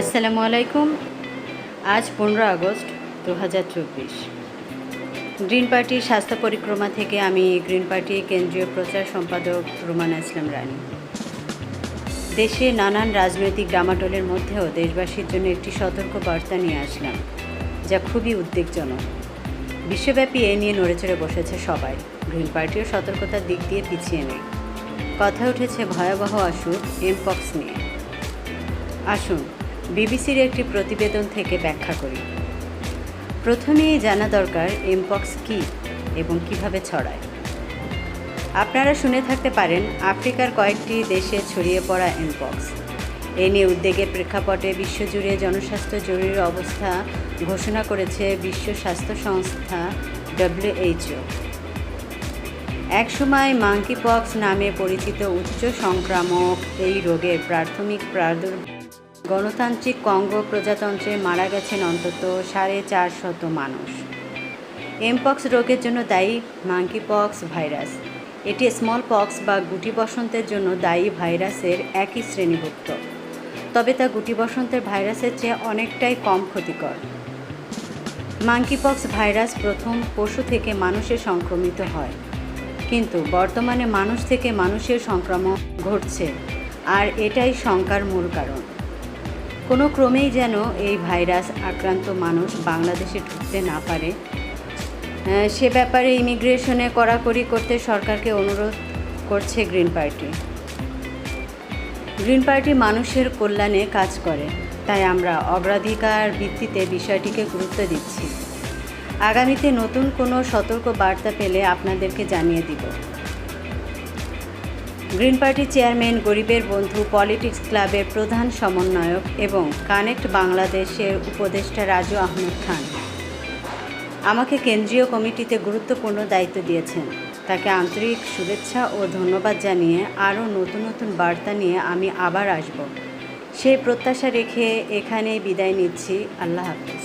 আসসালামু আলাইকুম। আজ 15 আগস্ট 2024। গ্রিন পার্টির স্বাস্থ্য পরিক্রমা থেকে আমি গ্রিন পার্টির কেন্দ্রীয় প্রচার সম্পাদক রুমানা ইসলাম রানী। দেশে নানান রাজনৈতিক ডামাডোলের মধ্যেও দেশবাসীর জন্য একটি সতর্ক বার্তা নিয়ে আসলাম, যা খুবই উদ্বেগজনক। বিশ্বব্যাপী এ নিয়ে নড়েচড়ে বসেছে সবাই। গ্রিন পার্টিও সতর্কতার দিক দিয়ে পিছিয়ে নেই। কথা উঠেছে ভয়াবহ অসুখ এমপক্স নিয়ে। আসুন বিবিসির একটি প্রতিবেদন থেকে ব্যাখ্যা করি। প্রথমেই জানা দরকার এমপক্স কী এবং কিভাবে ছড়ায়। আপনারা শুনে থাকতে পারেন আফ্রিকার কয়েকটি দেশে ছড়িয়ে পড়া এমপক্স। এ নিয়ে উদ্বেগের প্রেক্ষাপটে বিশ্বজুড়ে জনস্বাস্থ্য জরুরি অবস্থা ঘোষণা করেছে বিশ্ব স্বাস্থ্য সংস্থা WHO। একসময় মাঙ্কিপক্স নামে পরিচিত উচ্চ সংক্রামক এই রোগের প্রাথমিক গণতান্ত্রিক কঙ্গো প্রজাতন্ত্রে মারা গেছেন অন্তত 450 মানুষ। এমপক্স রোগের জন্য দায়ী মাঙ্কিপক্স ভাইরাস। এটি স্মল পক্স বা গুটি বসন্তের জন্য দায়ী ভাইরাসের একই শ্রেণীভুক্ত, তবে তা গুটি বসন্তের ভাইরাসের চেয়ে অনেকটাই কম ক্ষতিকর। মাঙ্কিপক্স ভাইরাস প্রথম পশু থেকে মানুষে সংক্রমিত হয়, কিন্তু বর্তমানে মানুষ থেকে মানুষের সংক্রমণ ঘটছে, আর এটাই শঙ্কার মূল কারণ। কোনো ক্রমেই যেন এই ভাইরাস আক্রান্ত মানুষ বাংলাদেশে ঢুকতে না পারে, সে ব্যাপারে ইমিগ্রেশনে কড়াকড়ি করতে সরকারকে অনুরোধ করছে গ্রিন পার্টি। গ্রিন পার্টি মানুষের কল্যাণে কাজ করে, তাই আমরা অগ্রাধিকার ভিত্তিতে বিষয়টিকে গুরুত্ব দিচ্ছি। আগামীতে নতুন কোনো সতর্ক বার্তা পেলে আপনাদেরকে জানিয়ে দিব। গ্রিন পার্টি চেয়ারম্যান, গরিবের বন্ধু পলিটিক্স ক্লাবের প্রধান সমন্বয়ক এবং কানেক্ট বাংলাদেশের উপদেষ্টা রাজু আহমেদ খান আমাকে কেন্দ্রীয় কমিটিতে গুরুত্বপূর্ণ দায়িত্ব দিয়েছেন। তাকে আন্তরিক শুভেচ্ছা ও ধন্যবাদ জানিয়ে আরও নতুন নতুন বার্তা নিয়ে আমি আবার আসব, সেই প্রত্যাশা রেখে এখানেই বিদায় নিচ্ছি। আল্লাহ হাফেজ।